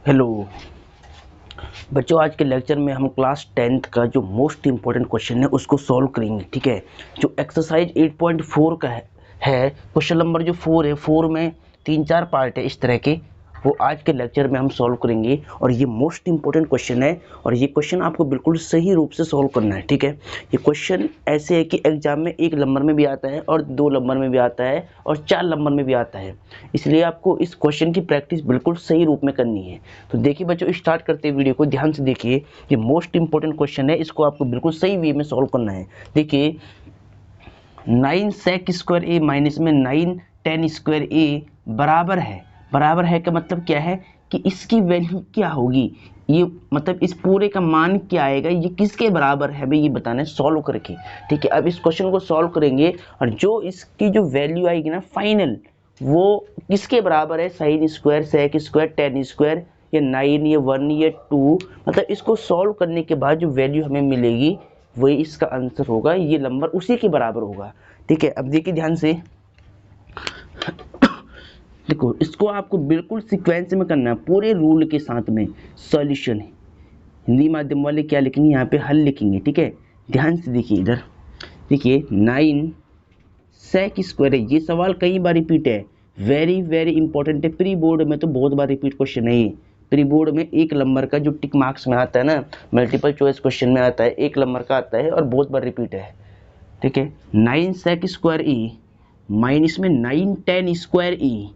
Hello बच्चों, आज के लेक्चर में हम क्लास 10th का जो मोस्ट इम्पोर्टेंट क्वेश्चन है उसको सॉल्व करेंगे। ठीक है, जो एक्सरसाइज 8.4 का है क्वेश्चन नंबर जो 4 है, 4 में 3-4 पार्ट है इस तरह के, वो आज के लेक्चर में हम सॉल्व करेंगे। और ये मोस्ट इम्पोर्टेंट क्वेश्चन है और ये क्वेश्चन आपको बिल्कुल सही रूप से सॉल्व करना है। ठीक है, ये क्वेश्चन ऐसे है कि एग्जाम में 1 नंबर में भी आता है और 2 नंबर में भी आता है और 4 नंबर में भी आता है, इसलिए आपको इस क्वेश्चन की प्रैक्टिस बिल्कुल सही रूप में करनी है। तो देखिए बच्चों, स्टार्ट करते हैं वीडियो को, ध्यान से देखिए। ये मोस्ट इंपॉर्टेंट क्वेश्चन है, इसको आपको बिल्कुल सही वे में सॉल्व करना है। देखिए 9 sec स्क्वायर ए माइनस में 9 tan स्क्वायर ए बराबर है का मतलब क्या है कि इसकी वैल्यू क्या होगी, ये मतलब इस पूरे का मान क्या आएगा, ये किसके बराबर है भाई, ये बताना है सॉल्व करके। ठीक है, अब इस क्वेश्चन को सॉल्व करेंगे और जो इसकी जो वैल्यू आएगी ना फाइनल, वो किसके बराबर है, sine square, sec square, tan square, या 9 या 1 या 2, मतलब इसको सॉल्व करने के बाद जो वैल्यू हमें मिलेगी वही इसका आंसर होगा, ये नंबर उसी के बराबर होगा। ठीक है, अब देखिए ध्यान से, देखो इसको आपको बिल्कुल सीक्वेंस में करना है, पूरे रूल के साथ में सॉल्यूशन है। हिंदी माध्यम वाले क्या लिखेंगे, यहाँ पे हल लिखेंगे। ठीक है, ध्यान से देखिए इधर, देखिए 9 सेक स्क्वायर है, ये सवाल कई बार रिपीट है, वेरी वेरी इंपॉर्टेंट है, प्री बोर्ड में तो बहुत बार रिपीट क्वेश्चन है ये। प्री बोर्ड में 1 नंबर का जो टिक मार्क्स में आता है ना, मल्टीपल चॉइस क्वेश्चन में आता है, 1 नंबर का आता है और बहुत बार रिपीट है। ठीक है, 9 सेक स्क्वायर ई माइनस में 9 tan स्क्वायर ई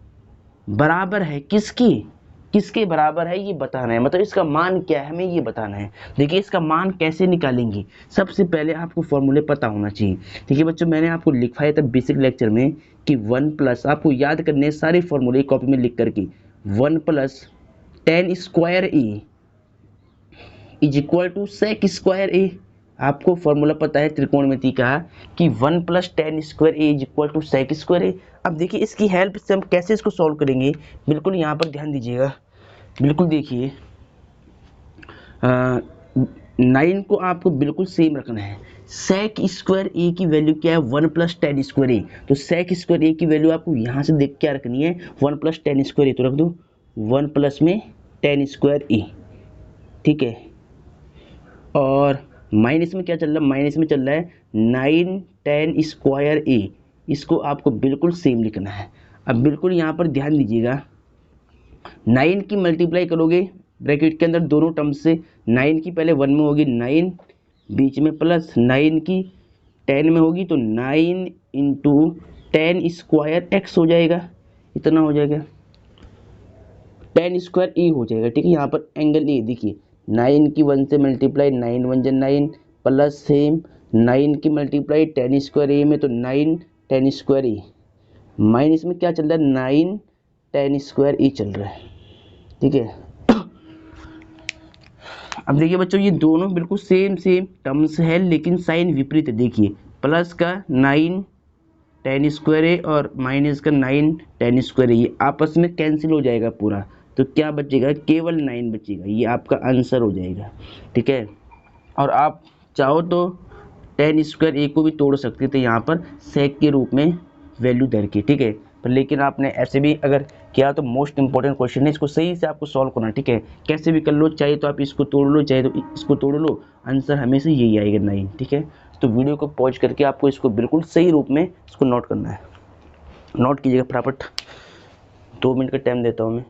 बराबर है किसके बराबर है, ये बताना है, मतलब इसका मान क्या है हमें ये बताना है। देखिए इसका मान कैसे निकालेंगे, सबसे पहले आपको फॉर्मूले पता होना चाहिए। देखिए बच्चों, मैंने आपको लिखवाया था बेसिक लेक्चर में कि 1 प्लस, आपको याद करने सारे फॉर्मूले कॉपी में लिख करके, 1 plus tan square E is equal to sec square A. आपको फॉर्मूला पता है त्रिकोणमिति का कि 1 plus tan square A is equal to sec square A. अब देखिए इसकी हेल्प से हम कैसे इसको सॉल्व करेंगे, बिल्कुल यहाँ पर ध्यान दीजिएगा, बिल्कुल देखिए 9 को आपको बिल्कुल सेम रखना है। सेक स्क्वायर ए की वैल्यू क्या है, 1 प्लस tan स्क्वायर ए, तो सेक स्क्वायर ए की वैल्यू आपको यहाँ से देख क्या रखनी है, 1 प्लस tan स्क्वायर ए, तो रख दो 1 प्लस में tan स्क्वायर ए। ठीक है, और माइनस में क्या चल रहा है, माइनस में चल रहा है 9 tan स्क्वायर ए, इसको आपको बिल्कुल सेम लिखना है। अब बिल्कुल यहाँ पर ध्यान दीजिएगा, 9 की मल्टीप्लाई करोगे ब्रैकेट के अंदर दोनों टर्म से, 9 की पहले 1 में होगी 9, बीच में प्लस 9 की 10 में होगी तो 9 इंटू tan स्क्वायर एक्स हो जाएगा, इतना हो जाएगा, tan स्क्वायर ए हो जाएगा। ठीक है, यहाँ पर एंगल ए देखिए, 9 की 1 से मल्टीप्लाई, 9 1 जा 9 प्लस सेम 9 की मल्टीप्लाई tan स्क्वायर ए में तो 9 tan स्क्वायर ए, माइनस में क्या चल रहा है 9 tan स्क्वायर ए चल रहा है। ठीक है, अब देखिए बच्चों ये दोनों बिल्कुल सेम टर्म्स है लेकिन साइन विपरीत है। देखिए प्लस का 9 tan स्क्वायर ए और माइनस का 9 tan स्क्वायर ए, ये आपस में कैंसिल हो जाएगा पूरा, तो क्या बचेगा, केवल 9 बचेगा, ये आपका आंसर हो जाएगा। ठीक है, और आप चाहो तो tan स्क्वायर ए को भी तोड़ सकते थे यहाँ पर सेक के रूप में वैल्यू धर के। ठीक है, पर लेकिन आपने ऐसे भी अगर किया तो मोस्ट इंपॉर्टेंट क्वेश्चन है, इसको सही से आपको सॉल्व करना। ठीक है, कैसे भी कर लो, चाहे तो आप इसको तोड़ लो चाहे तो इसको तोड़ लो, आंसर हमेशा यही आएगा 9। ठीक है, तो वीडियो को पॉज करके आपको इसको बिल्कुल सही रूप में इसको नोट करना है, नोट कीजिएगा फटाफट, 2 मिनट का टाइम देता हूँ मैं।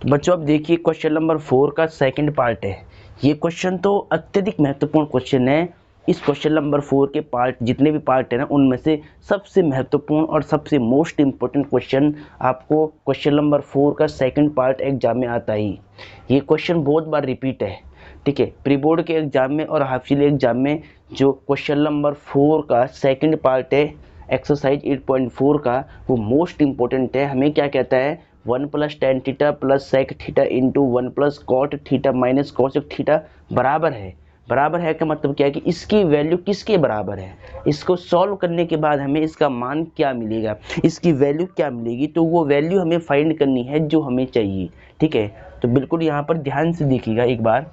तो बच्चों अब देखिए क्वेश्चन नंबर 4 का सेकंड पार्ट है। ये क्वेश्चन तो अत्यधिक महत्वपूर्ण क्वेश्चन है। इस क्वेश्चन नंबर 4 के पार्ट, जितने भी पार्ट है ना, उनमें से सबसे महत्वपूर्ण और सबसे मोस्ट इम्पोर्टेंट क्वेश्चन आपको क्वेश्चन नंबर 4 का सेकंड पार्ट एग्जाम में आता ही। ये क्वेश्चन बहुत बार रिपीट है। ठीक है, प्री बोर्ड के एग्जाम में और हाफ ईयरली एग्जाम में जो क्वेश्चन नंबर 4 का सेकंड पार्ट है एक्सरसाइज 8.4 का, वो मोस्ट इम्पोर्टेंट है। हमें क्या कहता है, 1 plus tan theta plus sec theta into 1 plus cot theta minus cosec theta बराबर है का मतलब क्या है कि इसकी वैल्यू किसके बराबर है। इसको सॉल्व करने के बाद हमें इसका मान क्या मिलेगा, इसकी वैल्यू क्या मिलेगी, तो वो वैल्यू हमें फाइंड करनी है जो हमें चाहिए। ठीक है, तो बिल्कुल यहाँ पर ध्यान से देखिएगा एक बार,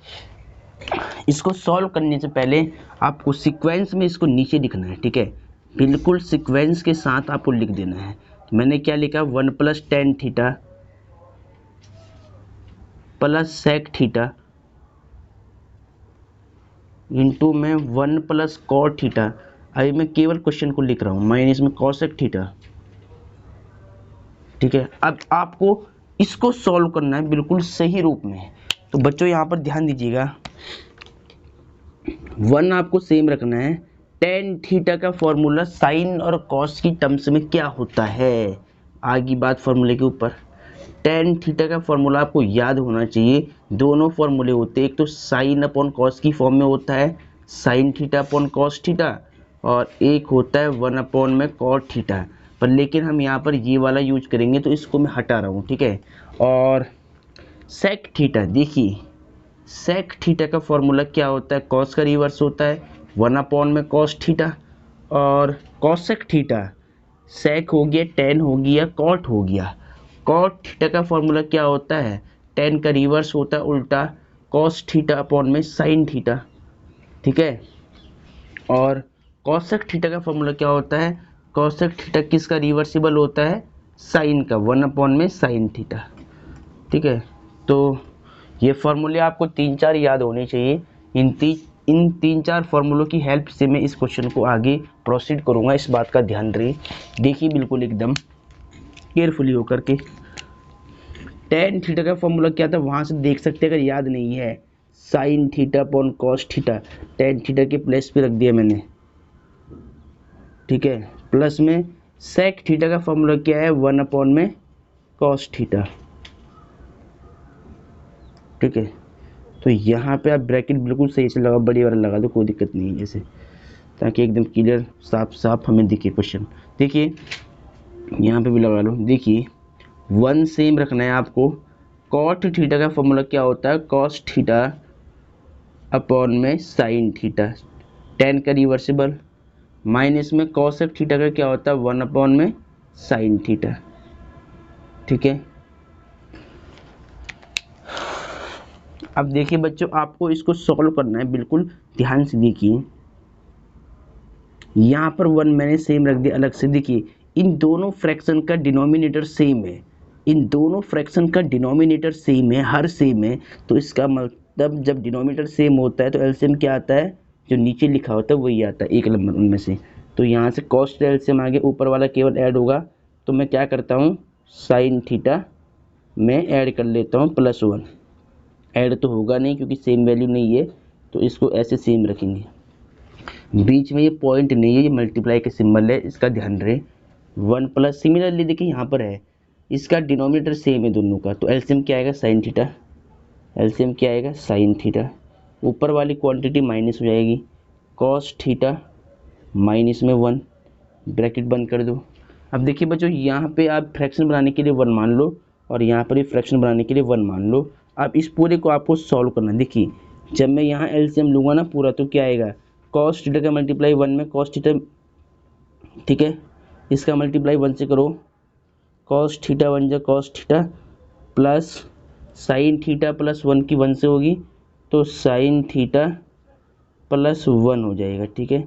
इसको सॉल्व करने से पहले आपको सीक्वेंस में इसको नीचे लिखना है। ठीक है, बिल्कुल सीक्वेंस के साथ आपको लिख देना है। मैंने क्या लिखा, 1 plus tan theta plus sec theta into में 1 प्लस कॉट थीटा। अभी मैं केवल क्वेश्चन को लिख रहा हूँ, माइनस में कॉसेक थीटा। ठीक है, अब आपको इसको सॉल्व करना है बिल्कुल सही रूप में। तो बच्चों यहाँ पर ध्यान दीजिएगा, 1 आपको सेम रखना है। टेन थीटा का फॉर्मूला साइन और कॉस की टर्म्स में क्या होता है, आगे बात फॉर्मूले के ऊपर। टेन थीटा का फॉर्मूला आपको याद होना चाहिए। दोनों फॉर्मूले होते हैं, एक तो साइन अपॉन कॉस की फॉर्म में होता है sine theta upon cos theta, और एक होता है 1 अपॉन में कॉट थीटा। पर लेकिन हम यहाँ पर ये वाला यूज करेंगे तो इसको मैं हटा रहा हूँ। ठीक है, और सेक थीटा, देखिए सेक थीटा का फॉर्मूला क्या होता है, कॉस का रिवर्स होता है 1 अपॉन में कॉस थीटा, और कॉसेक थीटा सेक हो गया, टेन हो गया, कॉट हो गया। कॉट थीटा का फॉर्मूला क्या होता है, टेन का रिवर्स होता है उल्टा कॉस थीटा अपॉन में साइन थीटा। ठीक है, और कॉसेक थीटा का फॉर्मूला क्या होता है, कॉसेक थीटा किसका रिवर्सिबल होता है, साइन का 1 अपॉन में साइन थीटा। ठीक है, तो ये फार्मूले आपको 3-4 याद होने चाहिए। इन 3-4 फार्मूलों की हेल्प से मैं इस क्वेश्चन को आगे प्रोसीड करूँगा, इस बात का ध्यान रहे। देखिए बिल्कुल एकदम केयरफुली होकर के। टेन थीटा का फॉर्मूला क्या था, वहाँ से देख सकते हैं अगर याद नहीं है, sine theta upon cos theta. Tan theta के प्लेस पे रख दिया मैंने। ठीक है, प्लस में सेक थीटा का फॉर्मूला क्या है, 1 अपॉन में कॉस थीटा। ठीक है, तो यहाँ पे आप ब्रैकेट बिल्कुल सही से लगा, बड़ी वाला लगा दो, कोई दिक्कत नहीं है जैसे, ताकि एकदम क्लियर साफ साफ हमें दिखे क्वेश्चन। देखिए यहाँ पे भी लगा लो। देखिए 1 सेम रखना है आपको। कॉट थीटा का फॉर्मूला क्या होता है, कॉस थीटा अपॉन में साइन थीटा, टेन का रिवर्सिबल, माइनस में कॉसेक थीटा का क्या होता है, 1 अपॉन में साइन थीटा। ठीक है, अब देखिए बच्चों, आपको इसको सॉल्व करना है, बिल्कुल ध्यान से देखिए। यहाँ पर 1 मैंने सेम रख दिया अलग से। देखिए इन दोनों फ्रैक्शन का डिनोमिनेटर सेम है, इन दोनों फ्रैक्शन का डिनोमिनेटर सेम है, हर सेम है। तो इसका मतलब जब डिनोमिनेटर सेम होता है तो एलसीएम क्या आता है, जो नीचे लिखा होता है वही आता है, एक नंबर उनमें से। तो यहाँ से कॉस्ट एलसीएम आगे, ऊपर वाला केवल ऐड होगा। तो मैं क्या करता हूँ, साइन थीटा में ऐड कर लेता हूँ +1। ऐड तो होगा नहीं क्योंकि सेम वैल्यू नहीं है, तो इसको ऐसे सेम रखेंगे। बीच में ये पॉइंट नहीं है, ये मल्टीप्लाई के सिंबल है, इसका ध्यान रहे। 1 प्लस, सिमिलरली देखिए यहाँ पर है, इसका डिनोमिनेटर सेम है दोनों का, तो एलसीएम क्या आएगा, साइन थीटा। एलसीएम क्या आएगा, साइन थीटा। ऊपर वाली क्वांटिटी माइनस हो जाएगी, कॉस थीटा माइनस में 1, ब्रैकेट बंद कर दो। अब देखिए बच्चों, यहाँ पे आप फ्रैक्शन बनाने के लिए 1 मान लो, और यहाँ पर भी फ्रैक्शन बनाने के लिए 1 मान लो। अब इस पूरे को आपको सॉल्व करना है। देखिए जब मैं यहाँ एलसीएम लूँगा ना पूरा, तो क्या आएगा, कॉस थीटा का मल्टीप्लाई 1 में कॉस थीटा। ठीक है, इसका मल्टीप्लाई 1 से करो, कॉस थीटा 1 जा cos theta, plus sign theta plus 1 की 1 से होगी, तो साइन थीटा +1 हो जाएगा। ठीक है,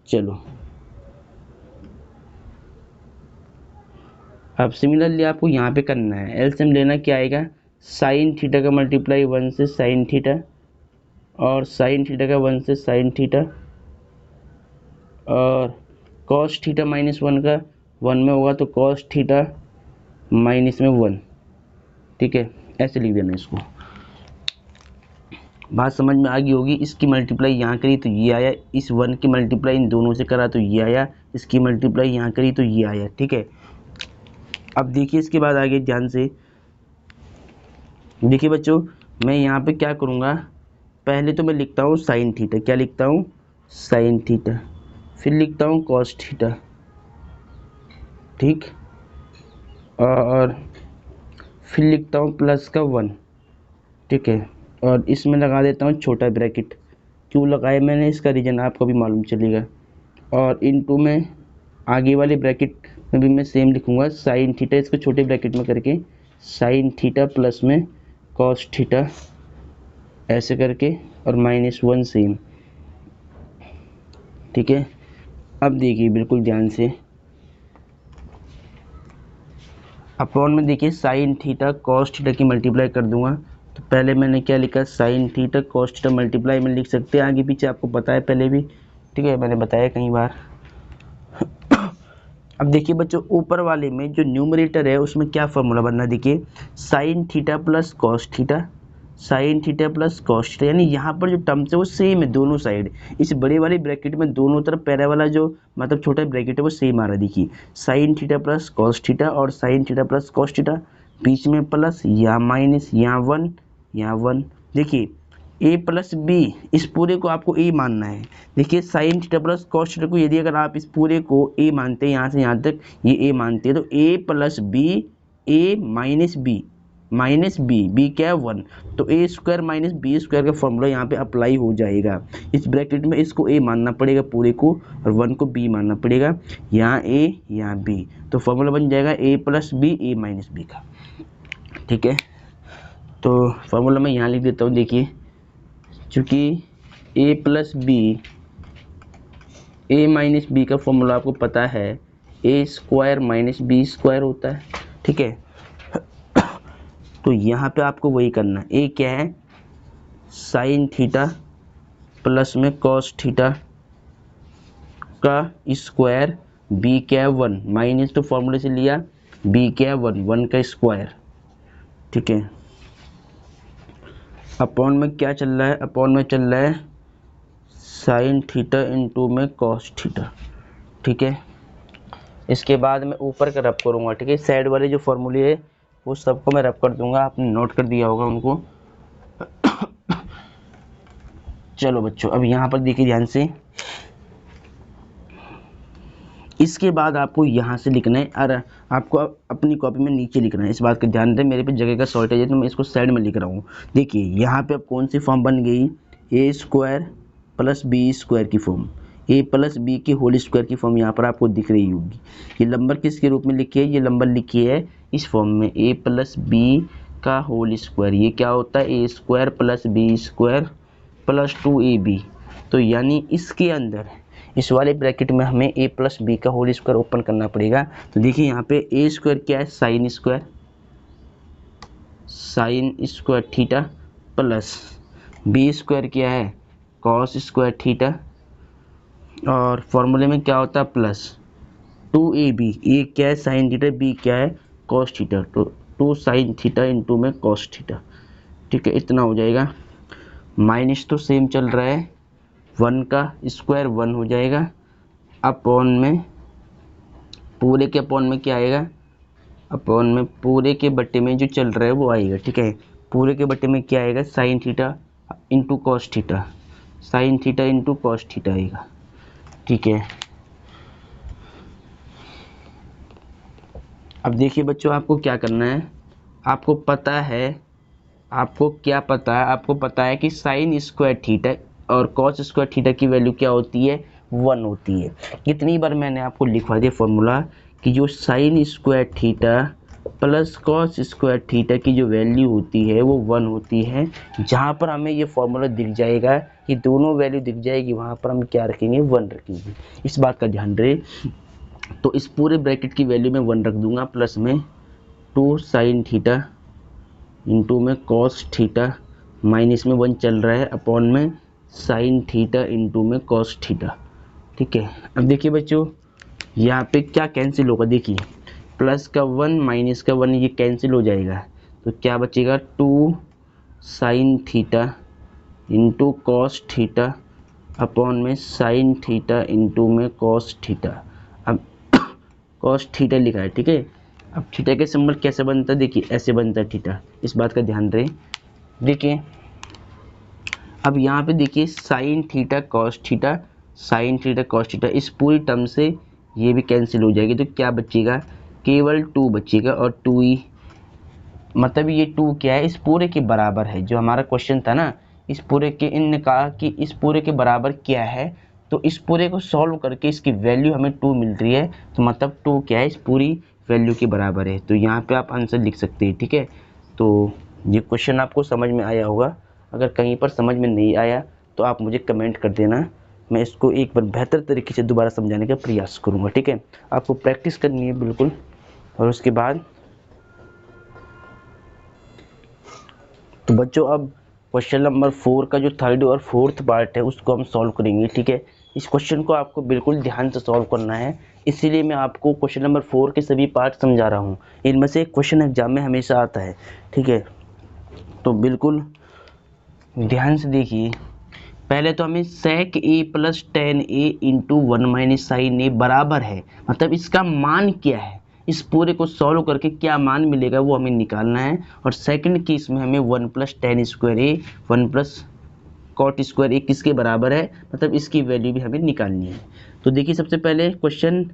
चलो अब सिमिलरली आपको यहाँ पे करना है, एलसीएम लेना क्या आएगा, साइन थीटा का मल्टीप्लाई 1 से साइन थीटा, और साइन थीटा का 1 से साइन थीटा, और कॉस थीटा -1 का 1 में होगा तो कॉस थीटा माइनस में 1। ठीक है, ऐसे लिख देना इसको। बात समझ में आ गई होगी। इसकी मल्टीप्लाई यहाँ करी तो ये आया, इस 1 की मल्टीप्लाई इन दोनों से करा तो ये आया, इसकी मल्टीप्लाई यहाँ करी तो ये आया। ठीक है, अब देखिए इसके बाद आगे ध्यान से देखिए बच्चों, मैं यहाँ पे क्या करूँगा, पहले तो मैं लिखता हूँ साइन थीटा, क्या लिखता हूँ, साइन थीटा, फिर लिखता हूँ कॉस थीटा। ठीक, और फिर लिखता हूँ प्लस का 1। ठीक है, और इसमें लगा देता हूँ छोटा ब्रैकेट। क्यों लगाया मैंने, इसका रीज़न आपको भी मालूम चलेगा। और इनटू में आगे वाले ब्रैकेट में भी मैं सेम लिखूँगा, साइन थीटा, इसको छोटे ब्रैकेट में करके साइन थीटा प्लस में कॉस थीटा, ऐसे करके, और -1 सेम। ठीक है, अब देखिए बिल्कुल ध्यान से, अपॉन में देखिए साइन थीटा कॉस थीटा की मल्टीप्लाई कर दूंगा तो पहले मैंने क्या लिखा, sine theta cos theta multiply में लिख सकते हैं, आगे पीछे आपको पता है पहले भी, ठीक है, मैंने बताया कई बार। अब देखिए बच्चों, ऊपर वाले में जो न्यूमरेटर है उसमें क्या फॉर्मूला बनना है, देखिए sine theta plus cos theta, sign theta plus cos theta, यानी यहाँ पर जो टर्म्स है वो सेम है दोनों साइड। इस बड़े वाले ब्रैकेट में दोनों तरफ पहले वाला जो मतलब छोटा ब्रैकेट है वो सेम आ रहा है, देखिए sine theta plus cos theta और sine theta plus cos theta, बीच में प्लस या माइनस, यहाँ 1 यहाँ 1। देखिए ए प्लस बी, इस पूरे को आपको ए मानना है। देखिए sine theta plus cos theta को यदि अगर आप इस पूरे को ए मानते हैं, यहाँ से यहाँ तक ये ए मानते हैं, तो ए प्लस बी, ए माइनस बी, बी क्या है 1, तो ए स्क्वायर माइनस बी स्क्वायर का फॉर्मूला यहाँ पे अप्लाई हो जाएगा। इस ब्रैकेट में इसको ए मानना पड़ेगा पूरे को और 1 को बी मानना पड़ेगा, यहाँ ए यहाँ बी, तो फॉर्मूला बन जाएगा ए प्लस बी ए माइनस बी का, ठीक है। तो फॉर्मूला मैं यहाँ लिख देता हूँ, देखिए चूँकि ए प्लस बी ए माइनस बी का फॉर्मूला आपको पता है, A square minus B square होता है, ठीक है। तो यहाँ पे आपको वही करना है, ए क्या है साइन थीटा प्लस में कॉस थीटा का स्क्वायर, बी क्या है 1, माइनस तो फॉर्मूले से लिया, बी क्या है 1 का स्क्वायर, ठीक है। अपॉन में क्या चल रहा है, अपॉन में चल रहा है साइन थीटा इंटू में कॉस थीटा, ठीक है। इसके बाद मैं ऊपर का रब करूँगा, ठीक है, साइड वाले जो फॉर्मूले है वो सबको मैं रब कर दूंगा, आपने नोट कर दिया होगा उनको। चलो बच्चों, अब यहाँ पर देखिए ध्यान से, इसके बाद आपको यहाँ से लिखना है और आपको अपनी कॉपी में नीचे लिखना है। इस बात का ध्यान दें, मेरे पे जगह का शॉर्टेज है तो मैं इसको साइड में लिख रहा हूँ। देखिए यहाँ पे अब कौन सी फॉर्म बन गई, ए स्क्वायर प्लस बी स्क्वायर की फॉर्म, ए प्लस बी की होल स्क्वायर की फॉर्म यहाँ पर आपको दिख रही होगी। ये नंबर किसके रूप में लिखी है, ये नंबर लिखी है इस फॉर्म में, ए प्लस बी का होल स्क्वायर, ये क्या होता है A square plus B square plus 2ab। तो यानी इसके अंदर इस वाले ब्रैकेट में हमें a प्लस बी का होल स्क्वायर ओपन करना पड़ेगा। तो देखिए यहाँ पे a स्क्वायर क्या है sine square theta plus b square क्या है कॉस स्क्वायर थीटा, और फॉर्मूले में क्या होता है प्लस 2ab, a क्या है साइन थीटा, b क्या है कॉस थीटा, तो 2 साइन थीटा इंटू में कॉस थीटा, ठीक है, इतना हो जाएगा। माइनस तो सेम चल रहा है, 1 का स्क्वायर 1 हो जाएगा, अपॉन में पूरे के अपॉन में क्या आएगा, अपॉन में पूरे के बट्टे में जो चल रहा है वो आएगा, ठीक है। पूरे के बट्टे में क्या आएगा sine theta into cos theta, sine theta into cos theta आएगा, ठीक है। अब देखिए बच्चों, आपको क्या करना है, आपको पता है, आपको क्या पता है, आपको पता है कि साइन स्क्वायर थीटा और कॉस स्क्वायर थीटा की वैल्यू क्या होती है 1 होती है। कितनी बार मैंने आपको लिखवा दिया फॉर्मूला कि जो sine square theta plus cos square theta की जो वैल्यू होती है वो 1 होती है। जहाँ पर हमें ये फॉर्मूला दिख जाएगा, ये दोनों वैल्यू दिख जाएगी, वहाँ पर हम क्या रखेंगे 1 रखेंगे, इस बात का ध्यान रहे। तो इस पूरे ब्रैकेट की वैल्यू में 1 रख दूंगा, प्लस में 2 साइन थीटा इंटू में कॉस थीटा, माइनस में 1 चल रहा है, अपॉन में साइन थीटा इंटू में कॉस थीटा, ठीक है। अब देखिए बच्चों, यहाँ पे क्या कैंसिल होगा, देखिए प्लस का 1 माइनस का 1 ये कैंसिल हो जाएगा, तो क्या बचेगा 2 sine theta into cos theta upon में साइन थीटा इंटू में कॉस थीटा। अब कॉस थीटा लिखा है, ठीक है। अब थीटा के सिंबल कैसे बनता है, देखिए ऐसे बनता है थीटा, इस बात का ध्यान रहे। देखिए अब यहाँ पे देखिए sine theta cos theta, sine theta cos theta, इस पूरी टर्म से ये भी कैंसिल हो जाएगी, तो क्या बचेगा केवल 2 बचेगा, और 2e मतलब ये 2 क्या है इस पूरे के बराबर है, जो हमारा क्वेश्चन था ना, इस पूरे के, इनने कहा कि इस पूरे के बराबर क्या है, तो इस पूरे को सॉल्व करके इसकी वैल्यू हमें 2 मिल रही है, तो मतलब 2 क्या है इस पूरी वैल्यू के बराबर है। तो यहाँ पे आप आंसर लिख सकते हैं, ठीक है। तो ये क्वेश्चन आपको समझ में आया होगा, अगर कहीं पर समझ में नहीं आया तो आप मुझे कमेंट कर देना, मैं इसको एक बार बेहतर तरीके से दोबारा समझाने का प्रयास करूँगा, ठीक है। आपको प्रैक्टिस करनी है बिल्कुल, और उसके बाद तो बच्चों अब क्वेश्चन नंबर 4 का जो थर्ड और फोर्थ पार्ट है उसको हम सॉल्व करेंगे, ठीक है। इस क्वेश्चन को आपको बिल्कुल ध्यान से सॉल्व करना है, इसीलिए मैं आपको क्वेश्चन नंबर 4 के सभी पार्ट समझा रहा हूँ। इनमें से एक क्वेश्चन एग्जाम में हमेशा आता है, ठीक है। तो बिल्कुल ध्यान से देखिए। पहले तो हमें sec a plus tan A into one minus sine A बराबर है, मतलब इसका मान क्या है, इस पूरे को सॉल्व करके क्या मान मिलेगा वो हमें निकालना है। और सेकंड केस में हमें वन प्लस टेन स्क्वायर ए वन प्लस कॉट स्क्वायर ए किसके बराबर है, मतलब इसकी वैल्यू भी हमें निकालनी है। तो देखिए सबसे पहले क्वेश्चन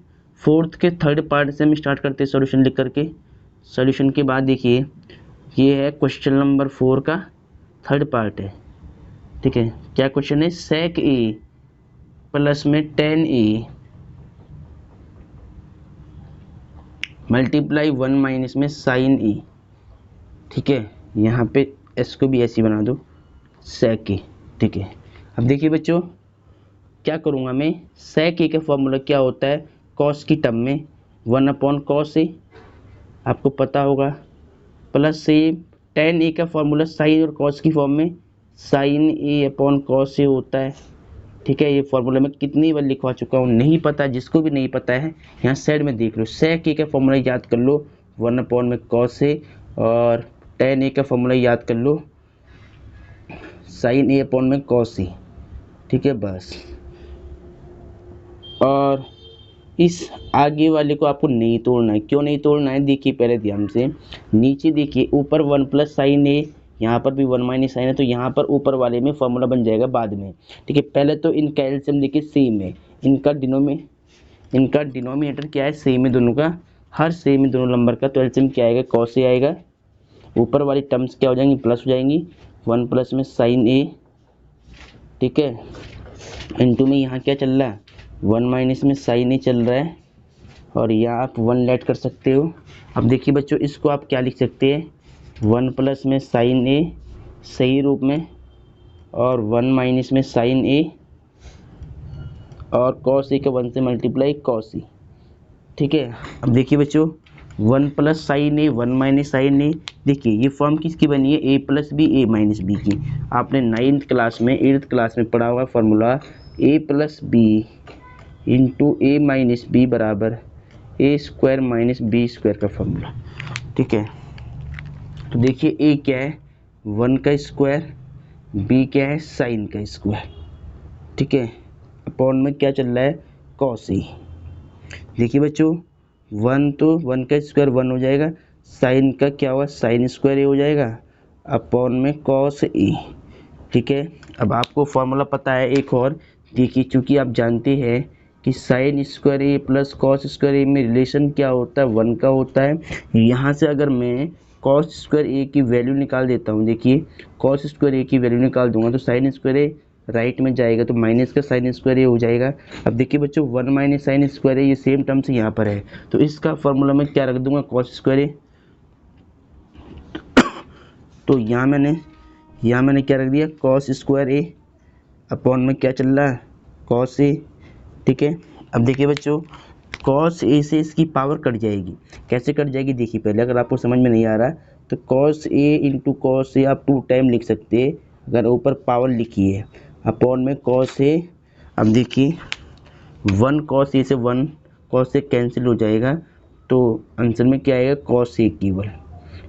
फोर्थ के थर्ड पार्ट से हम स्टार्ट करते हैं सॉल्यूशन लिख करके। सॉल्यूशन के बाद देखिए ये है क्वेश्चन नंबर 4 का थर्ड पार्ट है, ठीक है। क्या क्वेश्चन है, sec a प्लस में ten A multiply one minus में साइन ए, ठीक है। यहाँ पे s को भी ऐसे ही बना दो sec a, ठीक है। अब देखिए बच्चों क्या करूँगा मैं, sec a का फॉर्मूला क्या होता है, cos की टर्म में वन अपॉन कॉस ए आपको पता होगा, प्लस से टेन ए का फॉर्मूला साइन और कॉस की फॉर्म में sign A upon cos A होता है, ठीक है। ये फॉर्मूला मैं कितनी बार लिखवा चुका हूँ, नहीं पता जिसको भी नहीं पता है यहाँ साइड में देख लो, sec ए का फॉर्मूला याद कर लो वन अपॉन में कॉस ए, और टेन ए का फॉर्मूला याद कर लो साइन ए अपॉन में कॉस ए, ठीक है बस। और इस आगे वाले को आपको नहीं तोड़ना है, क्यों नहीं तोड़ना है, देखिए पहले ध्यान से नीचे देखिए, ऊपर वन प्लस साइन ए, यहाँ पर भी वन माइनस साइन है, तो यहाँ पर ऊपर वाले में फॉर्मूला बन जाएगा बाद में, ठीक है। पहले तो इनका एलसीएम देखिए सेम है, इनका डिनोमिनेटर क्या है, सेम है दोनों का, हर सेम है दोनों नंबर का, तो एलसीएम क्या आएगा, कॉस ए आएगा। ऊपर वाली टर्म्स क्या हो जाएंगी, प्लस हो जाएंगी, वन प्लस में साइन ए, ठीक है, इनटू में यहाँ क्या चल रहा है, वन माइनस में साइन ए चल रहा है, और यहाँ आप वन लेट कर सकते हो। अब देखिए बच्चों इसको आप क्या लिख सकते हैं, वन प्लस में साइन ए सही रूप में, और वन माइनस में साइन ए, और कॉस ए का वन से मल्टीप्लाई कॉस ए, ठीक है। अब देखिए बच्चों वन प्लस साइन ए वन माइनस साइन ए, देखिए ये फॉर्म किसकी बनी है, ए प्लस बी ए माइनस बी की। आपने 9th क्लास में 8th क्लास में पढ़ा हुआ फार्मूला ए प्लस बी इंटू ए माइनस बी बराबर ए स्क्वायर माइनस बी स्क्वायर का फॉर्मूला, ठीक है। तो देखिए ए क्या है, वन का स्क्वायर, बी क्या है, साइन का स्क्वायर, ठीक है, अपॉन में क्या चल रहा है, कॉस ए। देखिए बच्चों वन तो वन का स्क्वायर वन हो जाएगा, साइन का क्या हुआ, साइन स्क्वायर ए हो जाएगा, अपॉन में कॉस ए, ठीक है। अब आपको फॉर्मूला पता है एक और, देखिए चूँकि आप जानते हैं कि साइन स्क्वायर ए प्लस कॉस स्क्वायर ए में रिलेशन क्या होता है, वन का होता है। यहाँ से अगर मैं कॉस स्क्वायर ए की वैल्यू निकाल देता हूँ, देखिए कॉस स्क्वायर ए की वैल्यू निकाल दूंगा तो साइन स्क्वायर ए राइट में जाएगा, तो माइनस का साइन स्क्वायर ए हो जाएगा। अब देखिए बच्चों वन माइनस साइन स्क्वायर ए ये सेम टर्म से यहाँ पर है, तो इसका फॉर्मूला मैं क्या रख दूंगा, कॉस स्क्वायर ए। तो यहाँ मैंने क्या रख दिया, कॉस स्क्वायर ए, अपॉन में क्या चल रहा है, कॉस ए, ठीक है। अब देखिए बच्चों कॉस ए से इसकी पावर कट जाएगी, कैसे कट जाएगी देखिए पहले, अगर आपको समझ में नहीं आ रहा तो cos A into cos A आप 2 टाइम लिख सकते हैं, अगर ऊपर पावर लिखी है, अपॉन में कॉस ए। अब देखिए वन कॉस ए से वन कॉस ए कैंसिल हो जाएगा, तो आंसर में क्या आएगा, कॉस ए केवल।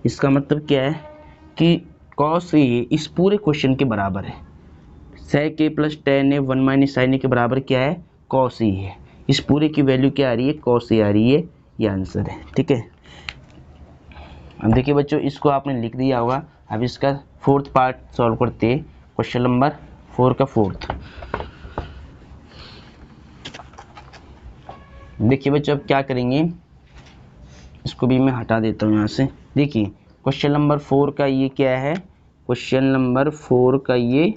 इसका मतलब क्या है कि कॉस ए इस पूरे क्वेश्चन के बराबर है, sec ए प्लस टेन ए वन माइनस साइन ए के बराबर क्या है, कॉस ए है। इस पूरे की वैल्यू क्या आ रही है, कॉस ए आ रही है, ये आंसर है, ठीक है। अब देखिए बच्चों इसको आपने लिख दिया होगा, अब इसका फोर्थ पार्ट सॉल्व करते हैं, क्वेश्चन नंबर 4 का फोर्थ। देखिए बच्चों अब क्या करेंगे, इसको भी मैं हटा देता हूँ यहाँ से। देखिए क्वेश्चन नंबर 4 का ये क्या है, क्वेश्चन नंबर 4 का ये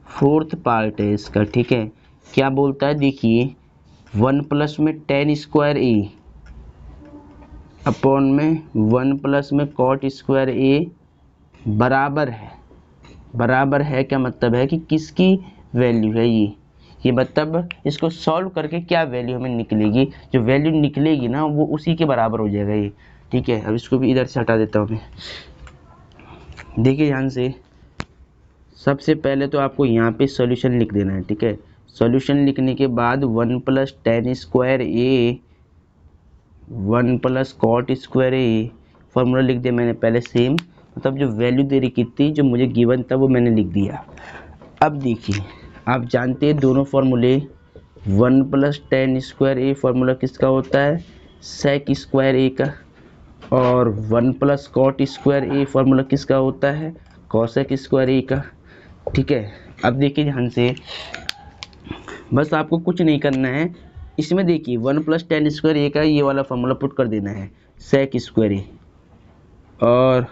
फोर्थ पार्ट है इसका, ठीक है। क्या बोलता है, देखिए वन प्लस में टेन स्क्वायर ए अपॉन में वन प्लस में कॉट स्क्वायर ए बराबर है क्या मतलब है कि किसकी वैल्यू है ये मतलब इसको सॉल्व करके क्या वैल्यू हमें निकलेगी, जो वैल्यू निकलेगी ना वो उसी के बराबर हो जाएगा ये, ठीक है। अब इसको भी इधर से हटा देता हूँ मैं। देखिए ध्यान से सबसे पहले तो आपको यहाँ पे सॉल्यूशन लिख देना है, ठीक है। सॉल्यूशन लिखने के बाद 1 + tan स्क्वायर ए 1 + cot स्क्वायर ए फार्मूला लिख दिया मैंने पहले सेम, मतलब जो वैल्यू दे रही थी जो मुझे गिवन था वो मैंने लिख दिया। अब देखिए आप जानते हैं दोनों फार्मूले 1 + tan स्क्वायर ए फार्मूला किसका होता है, sec स्क्वायर ए का, और 1 + cot स्क्वायर ए फार्मूला किसका होता है, cosec स्क्वायर ए का, ठीक है। अब देखिए ध्यान से, बस आपको कुछ नहीं करना है, इसमें देखिए 1 + tan स्क्वायर ए का ये वाला फार्मूला पुट कर देना है sec स्क्वायर ए, और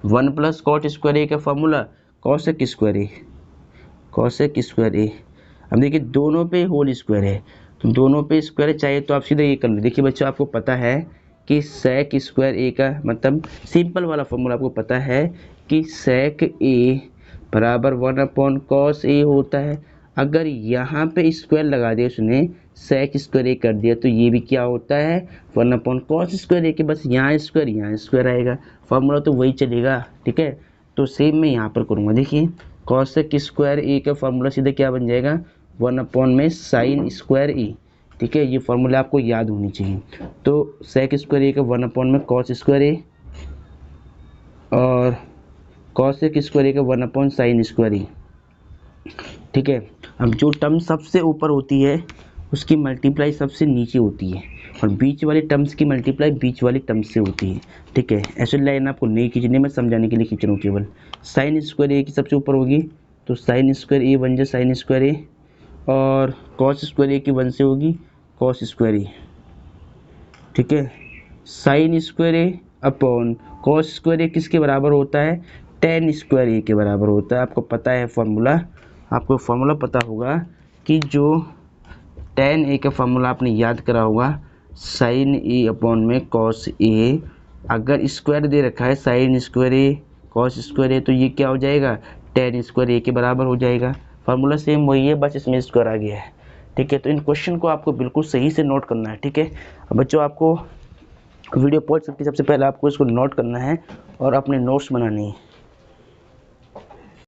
1 + cot स्क्वायर ए का formula cosec square A, cosec square A. अब देखिए दोनों पे होल स्क्वायर है, तो दोनों पे स्क्वायर चाहिए तो आप सीधा ये कर लो। देखिए बच्चों आपको पता है कि sec स्क्वायर ए का मतलब सिंपल वाला फार्मूला आपको पता है कि sec ए बराबर 1/cos ए होता है। अगर यहाँ पे स्क्वायर लगा दिया उसने, sec स्क्वायर ए कर दिया, तो ये भी क्या होता है 1/cos स्क्वायर ए के, बस यहाँ स्क्वायर आएगा, फार्मूला तो वही चलेगा, ठीक है। तो सेम मैं यहाँ पर करूँगा, देखिए cosec स्क्वायर ए का फार्मूला सीधा क्या बन जाएगा 1/ sin स्क्वायर ए, ठीक है। ये फार्मूला आपको याद होनी चाहिए। तो sec स्क्वायर ए का 1/ cos स्क्वायर ए और cosec स्क्वायर ए का 1/sin स्क्वायर ए, ठीक है। अब जो टर्म सबसे ऊपर होती है उसकी मल्टीप्लाई सबसे नीचे होती है, और बीच वाली टर्म्स की मल्टीप्लाई बीच वाली टर्म्स से होती है, ठीक है। ऐसे लाइन आपको नहीं खींचनी, मैं समझाने के लिए खींच रहा हूँ केवल। साइन स्क्वायर ए की सबसे ऊपर होगी तो साइन स्क्वायर ए बन जाए साइन स्क्वायर ए, और कॉस स्क्वायर ए की 1 से होगी कॉस स्क्वायर ए, ठीक है। साइन स्क्वायर ए अपॉन कॉस स्क्वायर ए किसके बराबर होता है, टेन स्क्वायर ए के बराबर होता है। आपको पता है फार्मूला, आपको फार्मूला पता होगा कि जो टेन ए का फार्मूला आपने याद करा होगा, साइन ए अपॉन में कॉस ए, अगर स्क्वायर दे रखा है साइन स्क्वायर ए कॉस स्क्वायर ए, तो ये क्या हो जाएगा टेन स्क्वायर ए के बराबर हो जाएगा। फार्मूला सेम वही है, बस इसमें स्क्वायर आ गया है, ठीक है। तो इन क्वेश्चन को आपको बिल्कुल सही से नोट करना है, ठीक है। अब बच्चों आपको वीडियो पॉज करके सबसे पहले आपको इसको नोट करना है और अपने नोट्स बनाने हैं।